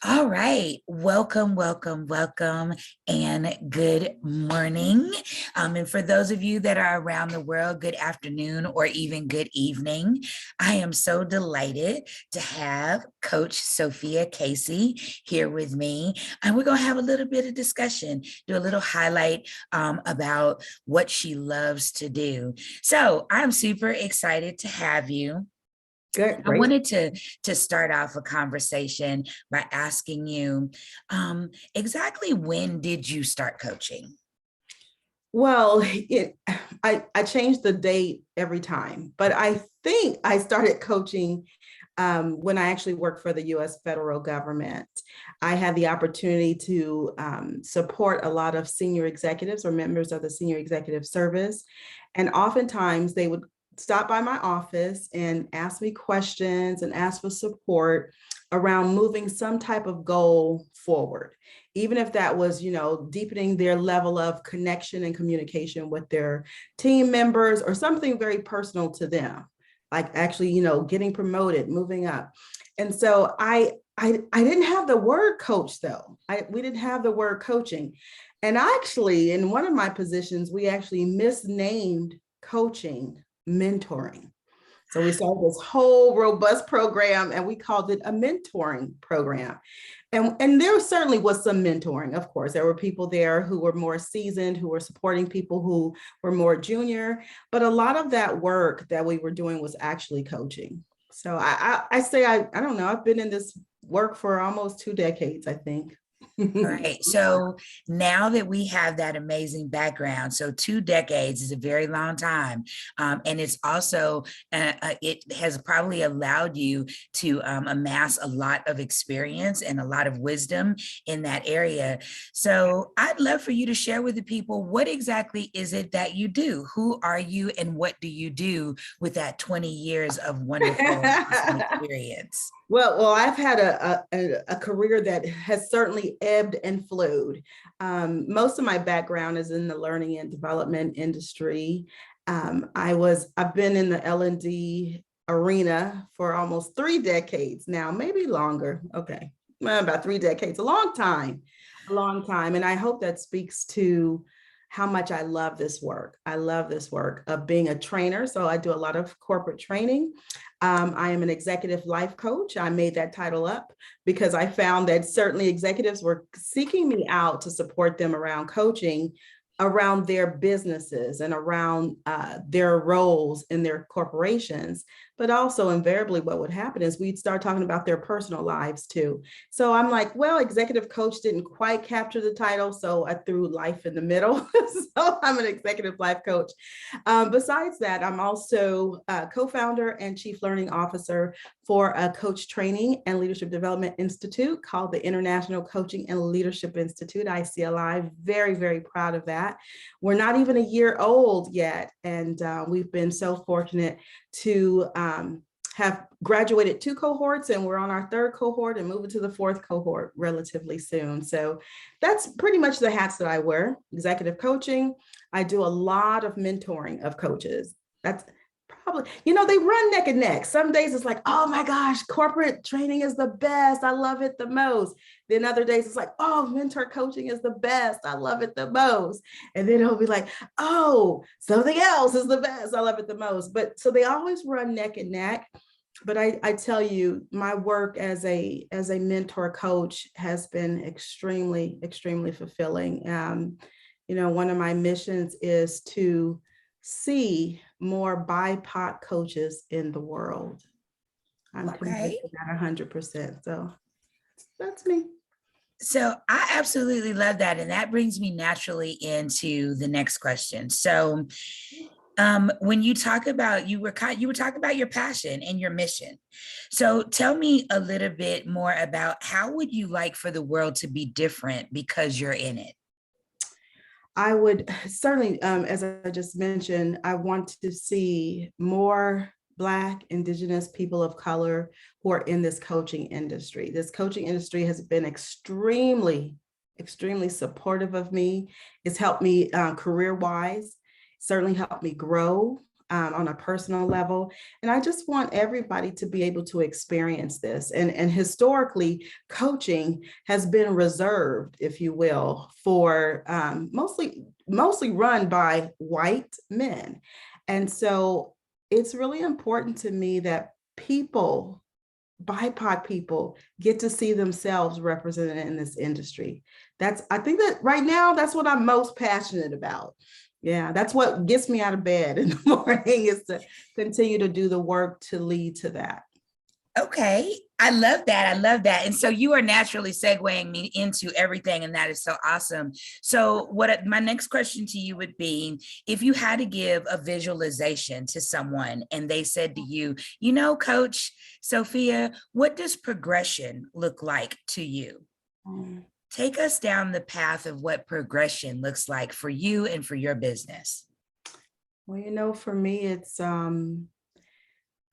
All right. Welcome, welcome, welcome, and good morning. And for those of you that are around the world, good afternoon or even good evening. I am so delighted to have Coach Sophia Casey here with me. And we're going to have a little bit of discussion, do a little highlight about what she loves to do. So I'm super excited to have you. Good, I great. wanted to start off a conversation by asking you, exactly when did you start coaching? Well, I changed the date every time, but I think I started coaching when I actually worked for the U.S. federal government. I had the opportunity to support a lot of senior executives or members of the senior executive service. And oftentimes they would stop by my office and ask me questions and ask for support around moving some type of goal forward, even if that was, deepening their level of connection and communication with their team members or something very personal to them, like actually, getting promoted, moving up. And so I didn't have the word coach though. We didn't have the word coaching. And actually, in one of my positions, we actually misnamed coaching mentoring. So we started this whole robust program and we called it a mentoring program. And there certainly was some mentoring, of course. There were people there who were more seasoned, who were supporting people who were more junior, but a lot of that work that we were doing was actually coaching. So I say, I don't know, I've been in this work for almost 2 decades, I think. All right. So now that we have that amazing background, so 2 decades is a very long time. And it's also, it has probably allowed you to amass a lot of experience and a lot of wisdom in that area. So I'd love for you to share with the people, what exactly is it that you do? Who are you and what do you do with that 20 years of wonderful experience? Well, I've had a career that has certainly ebbed and flowed. Most of my background is in the learning and development industry. I've been in the L&D arena for almost 3 decades now, maybe longer. Okay, about 3 decades, a long time. And I hope that speaks to how much I love this work. I love this work of being a trainer. So I do a lot of corporate training. I am an executive life coach. I made that title up because I found that certainly executives were seeking me out to support them around coaching around their businesses and around their roles in their corporations. But also invariably what would happen is we'd start talking about their personal lives too. So I'm like, well, executive coach didn't quite capture the title. So I threw life in the middle. So I'm an executive life coach. Besides that, I'm also a co-founder and chief learning officer for a coach training and leadership development institute called the International Coaching and Leadership Institute, ICLI. Very, very proud of that. We're not even a year old yet. And we've been so fortunate to have graduated 2 cohorts, and we're on our 3rd cohort and moving to the 4th cohort relatively soon. So that's pretty much the hats that I wear. Executive coaching. I do a lot of mentoring of coaches. That's probably, they run neck and neck. Some days it's like, oh my gosh, corporate training is the best. I love it the most. Then other days it's like, oh, mentor coaching is the best. I love it the most. And then it'll be like, oh, something else is the best. I love it the most. But so they always run neck and neck. But I tell you, my work as a mentor coach has been extremely, extremely fulfilling. One of my missions is to see more BIPOC coaches in the world. I'm committed to that 100%. So that's me. So I absolutely love that. And that brings me naturally into the next question. So when you talk about, you were talking about your passion and your mission. So tell me a little bit more about how would you like for the world to be different because you're in it? I would certainly, as I just mentioned, I want to see more Black, Indigenous, people of color who are in this coaching industry. This coaching industry has been extremely, extremely supportive of me. It's helped me career-wise, certainly helped me grow. on a personal level. And I just want everybody to be able to experience this. And historically, coaching has been reserved, if you will, for mostly run by white men. And so it's really important to me that people, BIPOC people, get to see themselves represented in this industry. I think that right now, that's what I'm most passionate about. Yeah, that's what gets me out of bed in the morning, is to continue to do the work to lead to that. Okay. I love that. I love that. And so you are naturally segueing me into everything, and that is so awesome. So my next question to you would be, if you had to give a visualization to someone and they said to you, Coach Sophia, what does progression look like to you? Take us down the path of what progression looks like for you and for your business. Well, for me,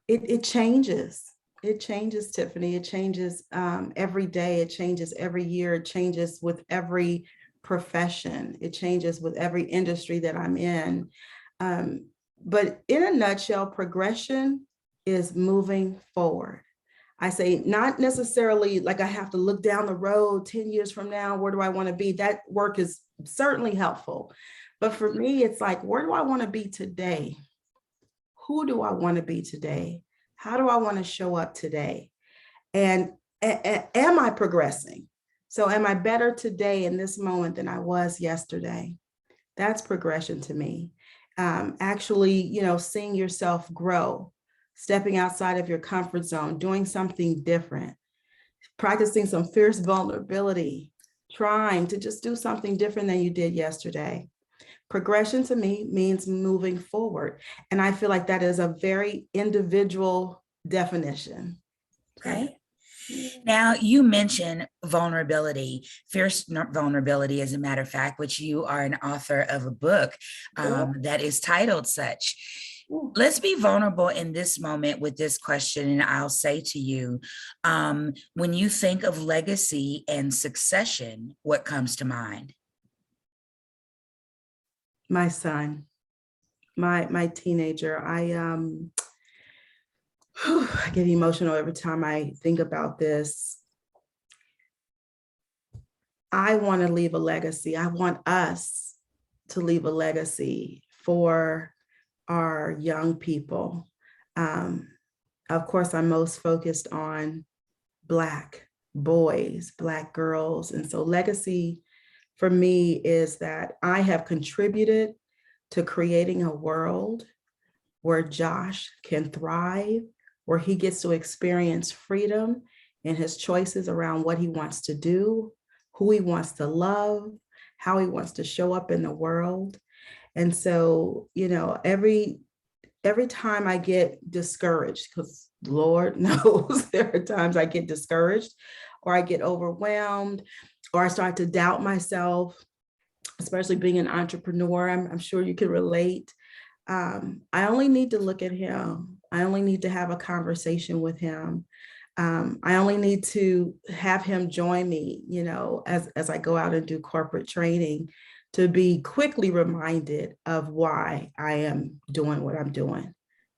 it changes. It changes, Tiffany. It changes every day. It changes every year. It changes with every profession. It changes with every industry that I'm in. But in a nutshell, progression is moving forward. I say not necessarily like I have to look down the road 10 years from now, where do I want to be? That work is certainly helpful. But for me, it's like, where do I want to be today? Who do I want to be today? How do I want to show up today? And am I progressing? So am I better today in this moment than I was yesterday? That's progression to me. Actually, seeing yourself grow, stepping outside of your comfort zone, doing something different, practicing some fierce vulnerability, trying to just do something different than you did yesterday. Progression to me means moving forward. And I feel like that is a very individual definition. Okay. Now, you mentioned vulnerability, fierce vulnerability, as a matter of fact, which you are an author of a book that is titled such. Let's be vulnerable in this moment with this question. And I'll say to you, when you think of legacy and succession, what comes to mind? My son, my teenager. I get emotional every time I think about this. I want to leave a legacy. I want us to leave a legacy for our young people. Of course, I'm most focused on Black boys, Black girls. And so legacy for me is that I have contributed to creating a world where Josh can thrive, where he gets to experience freedom in his choices around what he wants to do, who he wants to love, how he wants to show up in the world. And so, every time I get discouraged, because Lord knows there are times I get discouraged or I get overwhelmed or I start to doubt myself, especially being an entrepreneur. I'm sure you can relate. I only need to look at him. I only need to have a conversation with him. I only need to have him join me, as I go out and do corporate training, to be quickly reminded of why I am doing what I'm doing,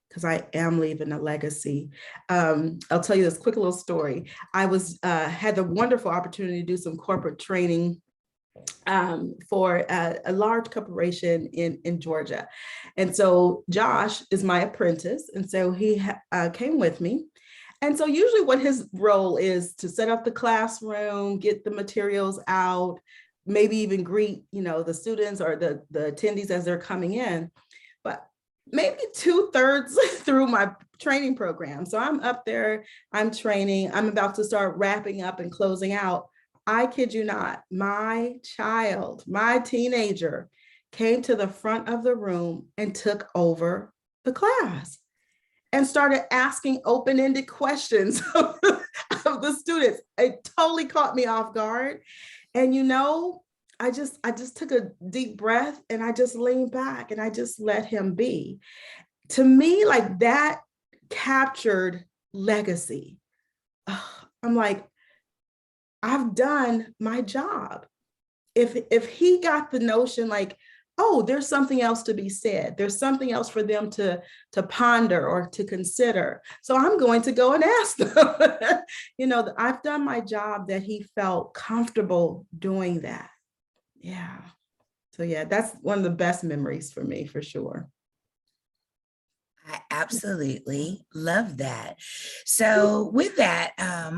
because I am leaving a legacy. I'll tell you this quick little story. I had the wonderful opportunity to do some corporate training for a large corporation in Georgia. And so Josh is my apprentice. And so he came with me. And so usually what his role is to set up the classroom, get the materials out, maybe even greet, the students or the attendees as they're coming in. But maybe 2/3 through my training program. So I'm up there, I'm training, I'm about to start wrapping up and closing out. I kid you not, my child, my teenager came to the front of the room and took over the class and started asking open-ended questions of the students. It totally caught me off guard. And I just took a deep breath and I just leaned back and I just let him be. To me, like, that captured legacy. I'm like, I've done my job. If he got the notion like, oh, there's something else to be said. There's something else for them to ponder or to consider. So I'm going to go and ask them. I've done my job that he felt comfortable doing that. Yeah. So yeah, that's one of the best memories for me, for sure. I absolutely love that. So with that,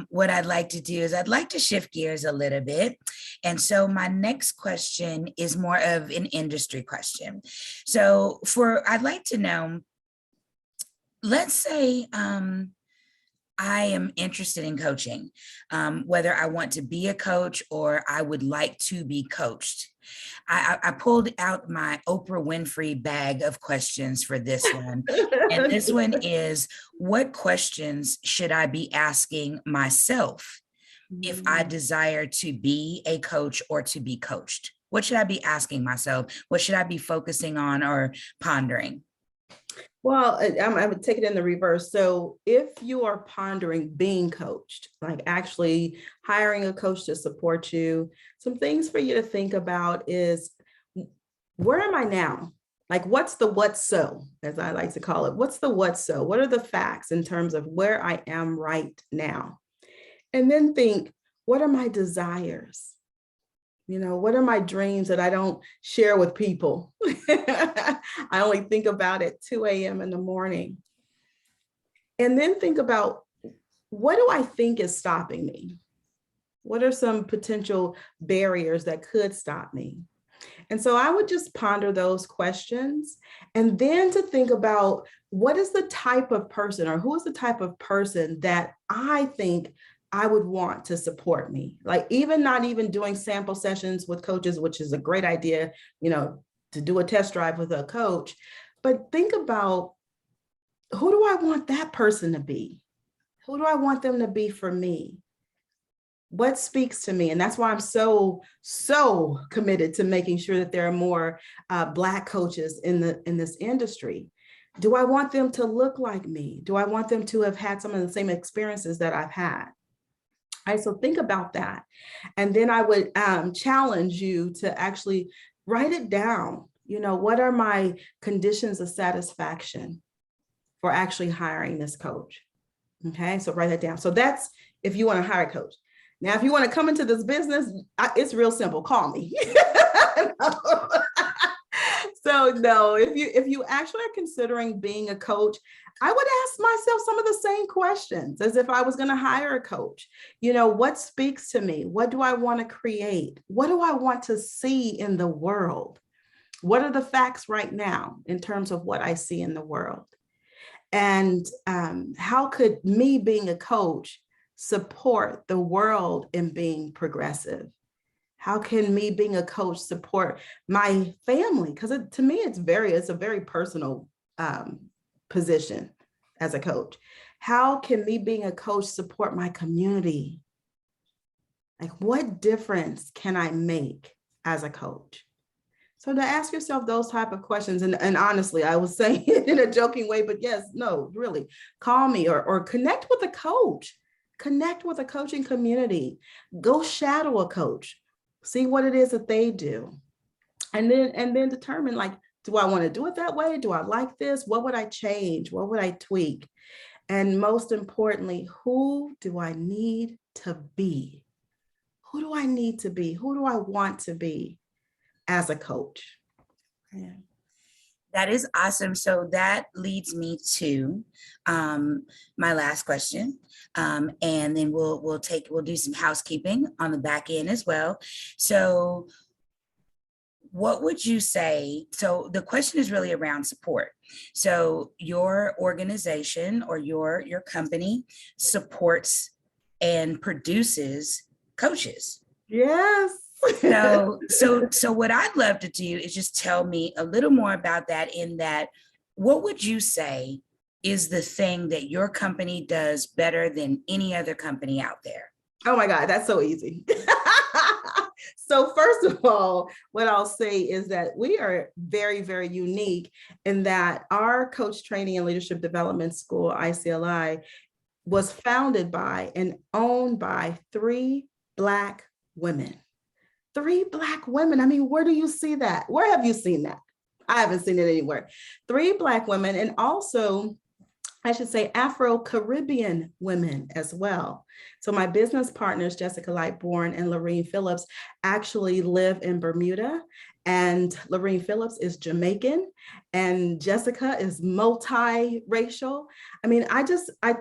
what I'd like to do is I'd like to shift gears a little bit. And so my next question is more of an industry question. So I'd like to know, let's say I am interested in coaching, whether I want to be a coach or I would like to be coached. I pulled out my Oprah Winfrey bag of questions for this one. And this one is, what questions should I be asking myself if I desire to be a coach or to be coached? What should I be asking myself? What should I be focusing on or pondering? Well, I'm going to take it in the reverse. So if you are pondering being coached, like actually hiring a coach to support you, some things for you to think about is, where am I now? Like, what's the what so, as I like to call it? What's the what so? What are the facts in terms of where I am right now? And then think, what are my desires? What are my dreams that I don't share with people? I only think about at 2 a.m. in the morning. And then think about, what do I think is stopping me? What are some potential barriers that could stop me? And so I would just ponder those questions, and then to think about, what is the type of person, or who is the type of person that I think I would want to support me? Like, even not even doing sample sessions with coaches, which is a great idea, to do a test drive with a coach, but think about, who do I want that person to be? Who do I want them to be for me? What speaks to me? And that's why I'm so committed to making sure that there are more Black coaches in this industry. Do I want them to look like me? Do I want them to have had some of the same experiences that I've had? All right, so think about that. And then I would challenge you to actually write it down. What are my conditions of satisfaction for actually hiring this coach? Okay, so write that down. So that's if you want to hire a coach. Now, if you want to come into this business, it's real simple. Call me. So no, if you actually are considering being a coach, I would ask myself some of the same questions as if I was going to hire a coach. What speaks to me? What do I want to create? What do I want to see in the world? What are the facts right now in terms of what I see in the world? And how could me being a coach support the world in being progressive? How can me being a coach support my family? Because to me, it's a very personal position as a coach. How can me being a coach support my community? Like, what difference can I make as a coach? So to ask yourself those type of questions, and honestly, I was saying it in a joking way, but yes, no, really, call me or connect with a coach. Connect with a coaching community. Go shadow a coach. See what it is that they do. And then determine, like, do I want to do it that way? Do I like this? What would I change? What would I tweak? And most importantly, who do I need to be? Who do I need to be? Who do I want to be as a coach? Yeah. That is awesome. So that leads me to my last question, and then we'll do some housekeeping on the back end as well. So, what would you say? So the question is really around support. So your organization or your company supports and produces coaches. Yes. So what I'd love to do is just tell me a little more about that, in that, what would you say is the thing that your company does better than any other company out there? Oh my God, that's so easy. So first of all, what I'll say is that we are very, very unique in that our coach training and leadership development school, ICLI, was founded by and owned by 3 Black women. 3 Black women. I mean, where do you see that? Where have you seen that? I haven't seen it anywhere. 3 Black women, and also, I should say, Afro-Caribbean women as well. So my business partners, Jessica Lightbourne and Lorene Phillips, actually live in Bermuda, and Lorene Phillips is Jamaican, and Jessica is multiracial. I mean, I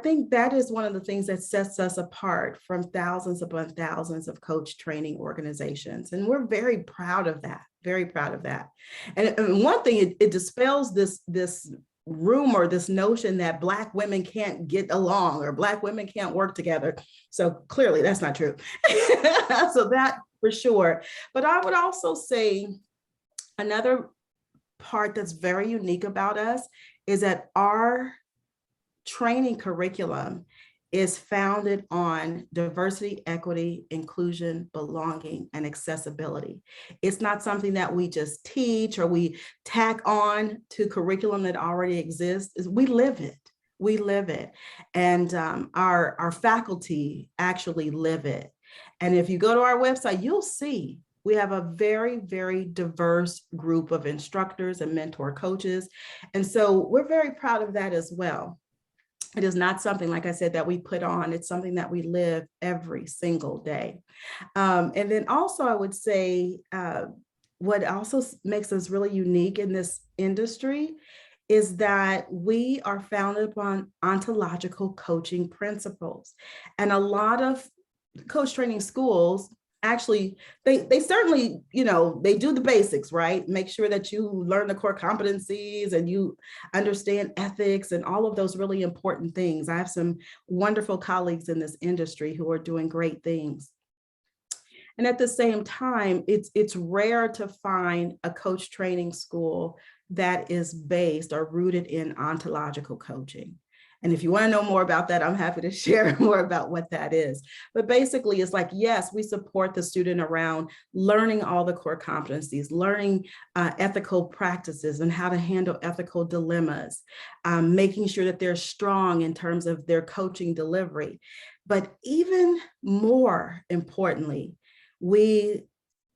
think that is one of the things that sets us apart from thousands upon thousands of coach training organizations. And we're very proud of that, very proud of that. And one thing, it dispels this rumor, this notion that Black women can't get along or Black women can't work together. So clearly that's not true. So that for sure. But I would also say another part that's very unique about us is that our training curriculum is founded on diversity, equity, inclusion, belonging, and accessibility. It's not something that we just teach or we tack on to curriculum that already exists. We live it. We live it. And our faculty actually live it. And if you go to our website, you'll see we have a very, very diverse group of instructors and mentor coaches. And so we're very proud of that as well. It is not something, like I said, that we put on. It's something that we live every single day. And then also, I would say what also makes us really unique in this industry is that we are founded upon ontological coaching principles. And a lot of coach training schools, actually, they certainly, they do the basics, right? Make sure that you learn the core competencies and you understand ethics and all of those really important things. I have some wonderful colleagues in this industry who are doing great things. And at the same time, it's rare to find a coach training school that is based or rooted in ontological coaching. And if you want to know more about that, I'm happy to share more about what that is. But basically, it's like, yes, we support the student around learning all the core competencies, learning ethical practices and how to handle ethical dilemmas, making sure that they're strong in terms of their coaching delivery. But even more importantly,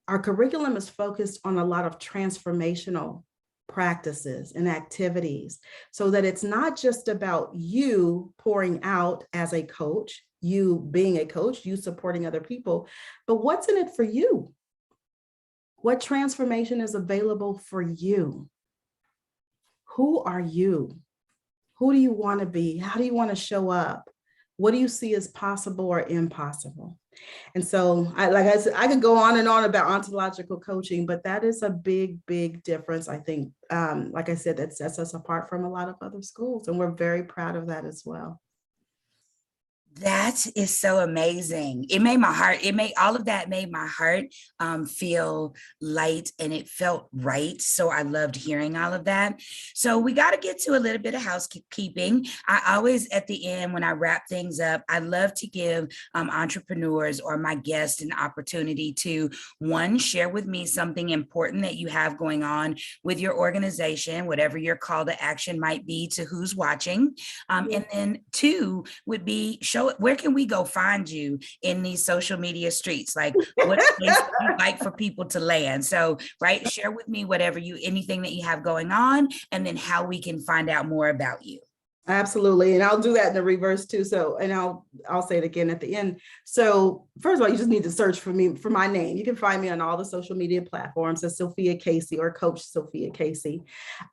our curriculum is focused on a lot of transformational practices and activities so that it's not just about you pouring out as a coach, you being a coach, you supporting other people, but what's in it for you? What transformation is available for you? Who are you? Who do you want to be? How do you want to show up? What do you see as possible or impossible? And so, like I said, I could go on and on about ontological coaching, but that is a big, big difference, I think, like I said, that sets us apart from a lot of other schools. And we're very proud of that as well. That is so amazing. All of that made my heart feel light, and it felt right. So I loved hearing all of that. So we got to get to a little bit of housekeeping. I always, at the end, when I wrap things up, I love to give entrepreneurs or my guests an opportunity to, one, share with me something important that you have going on with your organization, whatever your call to action might be to who's watching. And then two would be where can we go find you in these social media streets? Like, what place would you like for people to land? So, right, share with me anything that you have going on, and then how we can find out more about you. Absolutely. And I'll do that in the reverse too. So, and I'll say it again at the end. So first of all, you just need to search for me, for my name. You can find me on all the social media platforms as Sophia Casey or Coach Sophia Casey.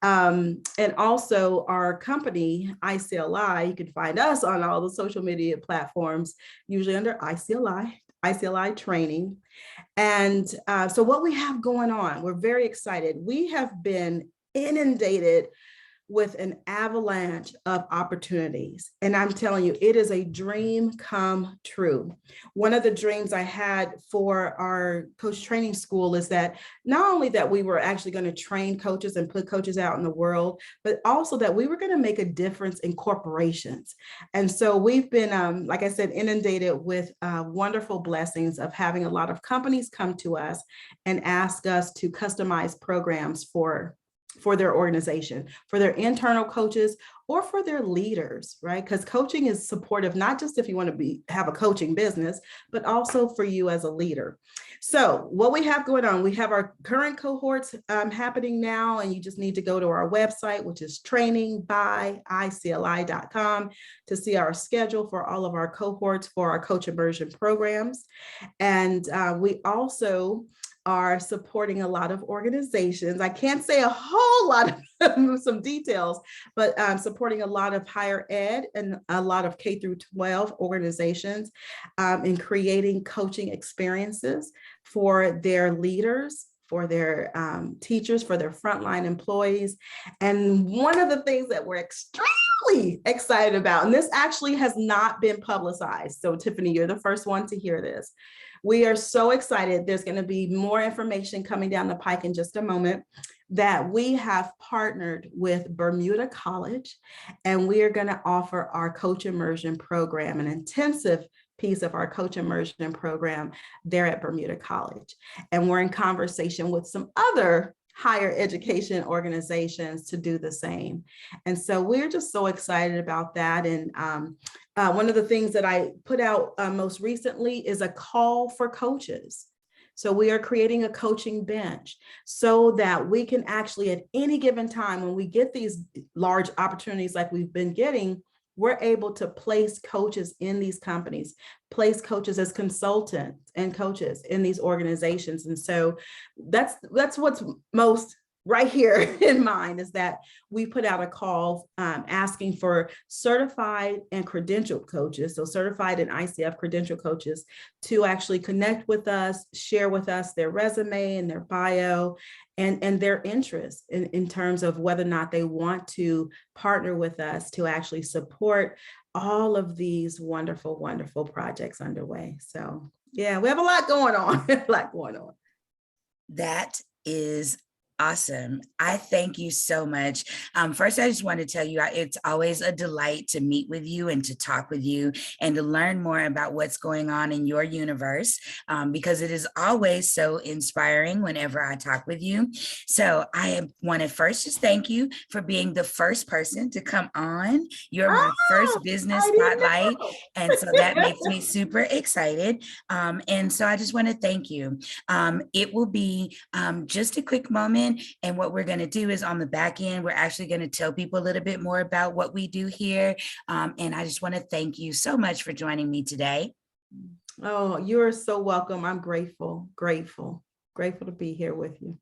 And also our company, ICLI, you can find us on all the social media platforms, usually under ICLI training. And so what we have going on, we're very excited. We have been inundated with an avalanche of opportunities. And I'm telling you, it is a dream come true. One of the dreams I had for our coach training school is that not only that we were actually going to train coaches and put coaches out in the world, but also that we were going to make a difference in corporations. And so we've been, like I said, inundated with wonderful blessings of having a lot of companies come to us and ask us to customize programs for for their organization, for their internal coaches, or for their leaders, right? Because coaching is supportive, not just if you want to have a coaching business, but also for you as a leader. So what we have going on, we have our current cohorts happening now, and you just need to go to our website, which is trainingbyicli.com, to see our schedule for all of our cohorts for our coach immersion programs. And we also are supporting a lot of organizations. I can't say a whole lot of some details, but supporting a lot of higher ed and a lot of K through 12 organizations in creating coaching experiences for their leaders, for their teachers, for their frontline employees. And one of the things that we're extremely excited about, and this actually has not been publicized, so Tiffany, you're the first one to hear this. We are so excited. There's going to be more information coming down the pike in just a moment, that we have partnered with Bermuda College, and we are going to offer our coach immersion program, an intensive piece of our coach immersion program there at Bermuda College. And we're in conversation with some other higher education organizations to do the same. And so we're just so excited about that. And one of the things that I put out most recently is a call for coaches. So we are creating a coaching bench so that we can actually, at any given time, when we get these large opportunities like we've been getting, we're able to place coaches in these companies, place coaches as consultants and coaches in these organizations. And so that's what's most right here in mind, is that we put out a call asking for certified and credentialed coaches, so certified and ICF credentialed coaches, to actually connect with us, share with us their resume and their bio and their interest in terms of whether or not they want to partner with us to actually support all of these wonderful, wonderful projects underway. So yeah, we have a lot going on, a lot going on. That is awesome. I thank you so much. First, I just want to tell you, it's always a delight to meet with you and to talk with you and to learn more about what's going on in your universe, because it is always so inspiring whenever I talk with you. So I want to first just thank you for being the first person to come on. You're my first business spotlight. And so that makes me super excited. And so I just want to thank you. It will be just a quick moment. And what we're going to do is, on the back end, we're actually going to tell people a little bit more about what we do here. And I just want to thank you so much for joining me today. Oh, you're so welcome. I'm grateful to be here with you.